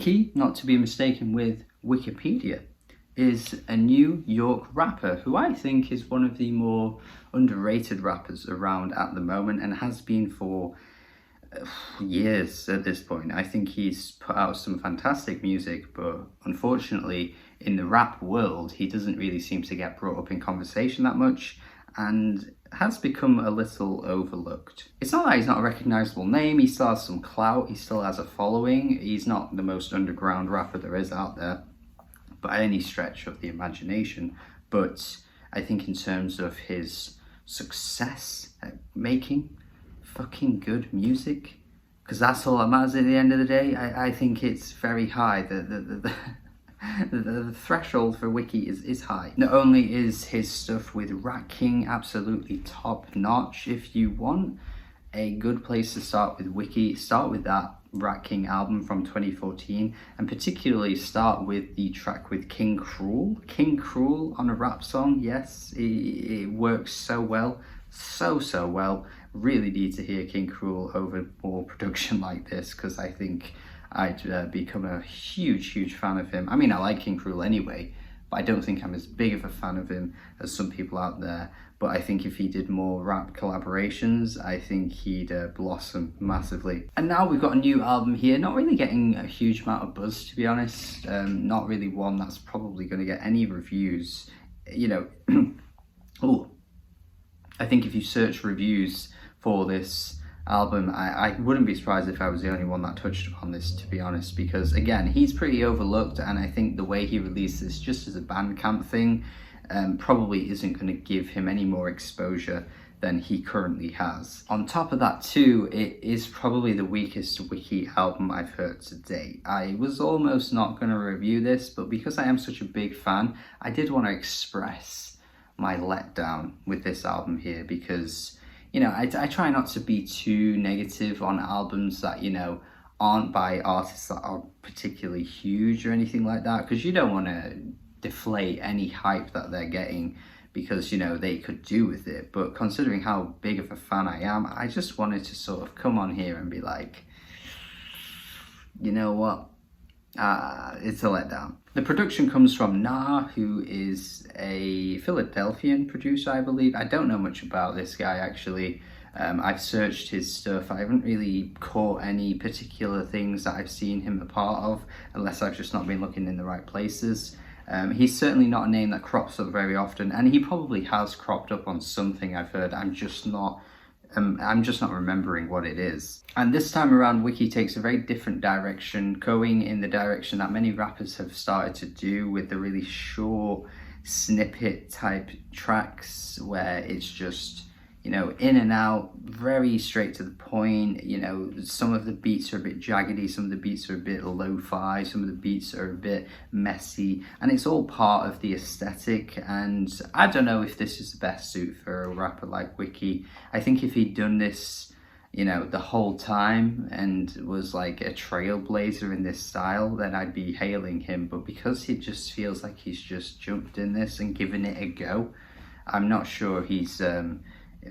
Wiki, not to be mistaken with Wikipedia, is a New York rapper who I think is one of the more underrated rappers around at the moment and has been for years at this point. I think he's put out some fantastic music, but unfortunately in the rap world he doesn't really seem to get brought up in conversation that much and has become a little overlooked. It's not that he's not a recognisable name, he still has some clout, he still has a following, he's not the most underground rapper there is out there by any stretch of the imagination, but I think in terms of his success at making fucking good music, because that's all that matters at the end of the day, I think it's very high. The threshold for Wiki is high. Not only is his stuff with Rat King absolutely top notch, if you want a good place to start with Wiki, start with that Rat King album from 2014, and particularly start with the track with King Cruel. King Cruel on a rap song, yes, it works so well, so well. Really need to hear King Cruel over more production like this, because I think I'd become a huge fan of him. I mean, I like King Cruel anyway, but I don't think I'm as big of a fan of him as some people out there. But I think if he did more rap collaborations, I think he'd blossom massively. And now we've got a new album here, not really getting a huge amount of buzz, to be honest. Not really one that's probably going to get any reviews. You know, oh, I think if you search reviews for this album, I wouldn't be surprised if I was the only one that touched upon this, to be honest, because again, he's pretty overlooked, and I think the way he released this just as a Bandcamp thing probably isn't going to give him any more exposure than he currently has. On top of that too, it is probably the weakest Wiki album I've heard to date. I was almost not going to review this, but because I am such a big fan, I did want to express my letdown with this album here, because you know, I try not to be too negative on albums that, you know, aren't by artists that are particularly huge or anything like that, because you don't want to deflate any hype that they're getting because, you know, they could do with it. But considering how big of a fan I am, I just wanted to sort of come on here and be like, you know what? It's a letdown. The production comes from Nah, who is a Philadelphian producer, I believe. I don't know much about this guy, actually. I've searched his stuff. I haven't really caught any particular things that I've seen him a part of, unless I've just not been looking in the right places. He's certainly not a name that crops up very often, and he probably has cropped up on something I've heard. I'm just not remembering what it is. And this time around, Wiki takes a very different direction, going in the direction that many rappers have started to do, with the really short snippet type tracks where it's just, you know, in and out, very straight to the point. You know, some of the beats are a bit jaggedy, some of the beats are a bit lo-fi, some of the beats are a bit messy, and it's all part of the aesthetic. And I don't know if this is the best suit for a rapper like Wiki. I think if he'd done this, you know, the whole time and was like a trailblazer in this style, then I'd be hailing him. But because he just feels like he's just jumped in this and given it a go, I'm not sure he's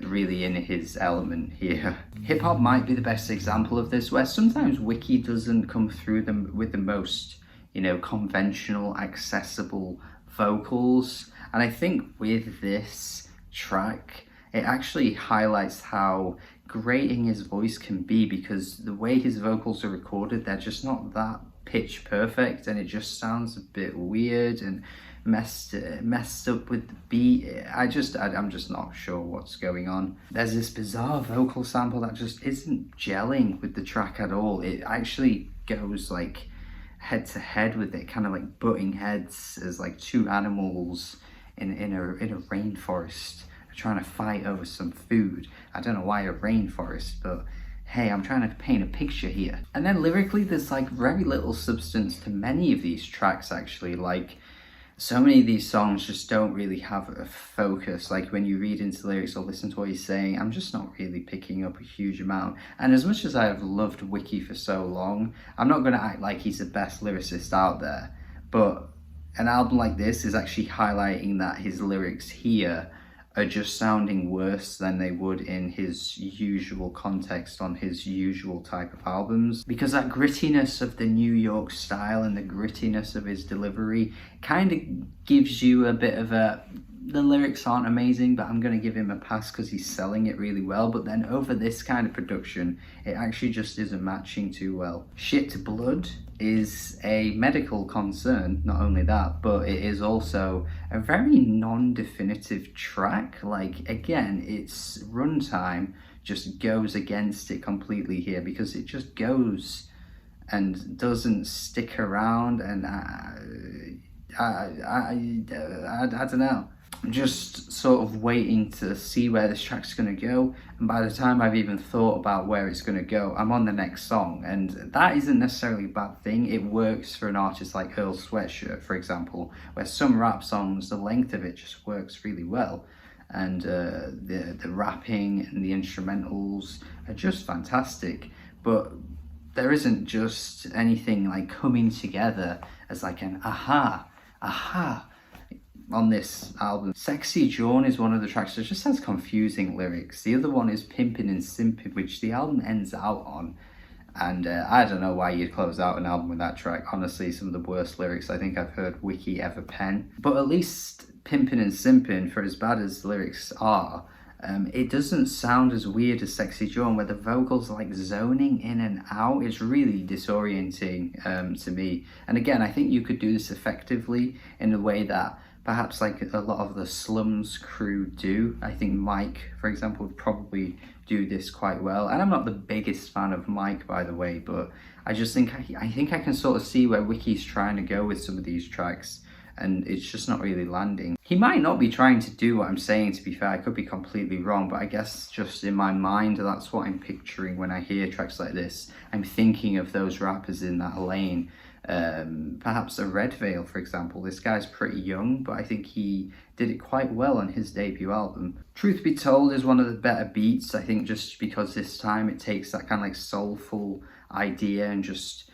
really in his element here. Hip hop might be the best example of this, where sometimes Wiki doesn't come through them with the most, you know, conventional, accessible vocals. And I think with this track, it actually highlights how grating his voice can be, because the way his vocals are recorded, they're just not that pitch perfect, and it just sounds a bit weird and messed up with the beat. I'm just not sure what's going on. There's this bizarre vocal sample that just isn't gelling with the track at all. It actually goes like head to head with it, kind of like butting heads as like two animals in a rainforest trying to fight over some food. I don't know why a rainforest, but hey, I'm trying to paint a picture here. And then lyrically, there's like very little substance to many of these tracks, actually. Like, so many of these songs just don't really have a focus. Like, when you read into the lyrics or listen to what he's saying, I'm just not really picking up a huge amount. And as much as I've loved Wiki for so long, I'm not going to act like he's the best lyricist out there. But an album like this is actually highlighting that his lyrics here are just sounding worse than they would in his usual context on his usual type of albums, because that grittiness of the New York style and the grittiness of his delivery kind of gives you a bit of a, the lyrics aren't amazing, but I'm going to give him a pass because he's selling it really well. But then over this kind of production, it actually just isn't matching too well. Shit Blood is a medical concern, not only that, but it is also a very non-definitive track. Like, again, its runtime just goes against it completely here, because it just goes and doesn't stick around, and I don't know. I'm just sort of waiting to see where this track's going to go, and by the time I've even thought about where it's going to go, I'm on the next song, and that isn't necessarily a bad thing. It works for an artist like Earl Sweatshirt, for example, where some rap songs, the length of it just works really well, and the rapping and the instrumentals are just fantastic, but there isn't just anything like coming together as like an aha on this album. Sexy Jawn is one of the tracks that just has confusing lyrics. The other one is Pimpin' and Simpin', which the album ends out on. And I don't know why you'd close out an album with that track. Honestly, some of the worst lyrics I think I've heard Wiki ever pen. But at least Pimpin' and Simpin', for as bad as the lyrics are, it doesn't sound as weird as Sexy Jawn, where the vocals are like zoning in and out. It's really disorienting to me. And again, I think you could do this effectively in a way that perhaps like a lot of the Slums crew do. I think Mike, for example, would probably do this quite well. And I'm not the biggest fan of Mike, by the way, but I just think I think I can sort of see where Wiki's trying to go with some of these tracks, and it's just not really landing. He might not be trying to do what I'm saying, to be fair. I could be completely wrong, but I guess just in my mind, that's what I'm picturing when I hear tracks like this. I'm thinking of those rappers in that lane. Perhaps a Red Veil, for example. This guy's pretty young, but I think he did it quite well on his debut album. Truth Be Told is one of the better beats, I think, just because this time it takes that kind of like soulful idea and just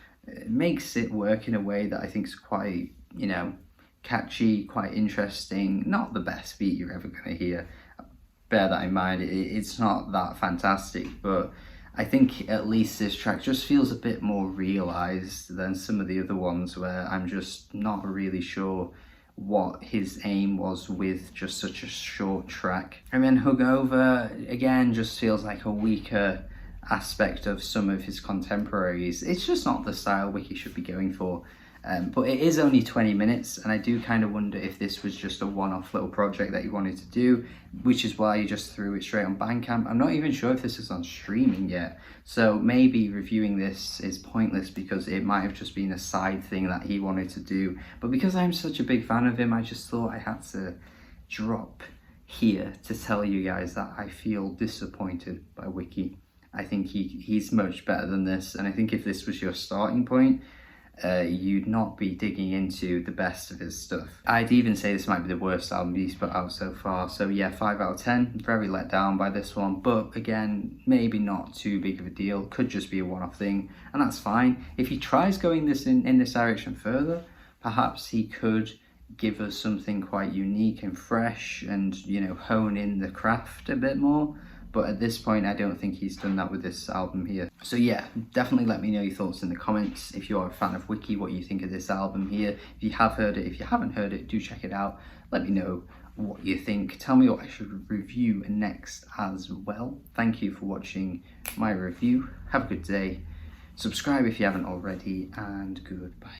makes it work in a way that I think is quite, you know, catchy, quite interesting. Not the best beat you're ever going to hear, bear that in mind. It's not that fantastic, but I think at least this track just feels a bit more realised than some of the other ones, where I'm just not really sure what his aim was with just such a short track. And then Hungover, again, just feels like a weaker aspect of some of his contemporaries. It's just not the style Wiki should be going for. But it is only 20 minutes, and I do kind of wonder if this was just a one-off little project that he wanted to do, which is why he just threw it straight on Bandcamp. I'm not even sure if this is on streaming yet, so maybe reviewing this is pointless because it might have just been a side thing that he wanted to do. But because I'm such a big fan of him, I just thought I had to drop here to tell you guys that I feel disappointed by Wiki. I think he's much better than this, and I think if this was your starting point, you'd not be digging into the best of his stuff. I'd even say this might be the worst album he's put out so far. So yeah, 5 out of 10. Very let down by this one, but again, maybe not too big of a deal. Could just be a one-off thing, and that's fine. If he tries going this in this direction further, perhaps he could give us something quite unique and fresh, and, you know, hone in the craft a bit more. But at this point, I don't think he's done that with this album here. So yeah, definitely let me know your thoughts in the comments. If you're a fan of Wiki, what you think of this album here. If you have heard it, if you haven't heard it, do check it out. Let me know what you think. Tell me what I should review next as well. Thank you for watching my review. Have a good day. Subscribe if you haven't already, and goodbye.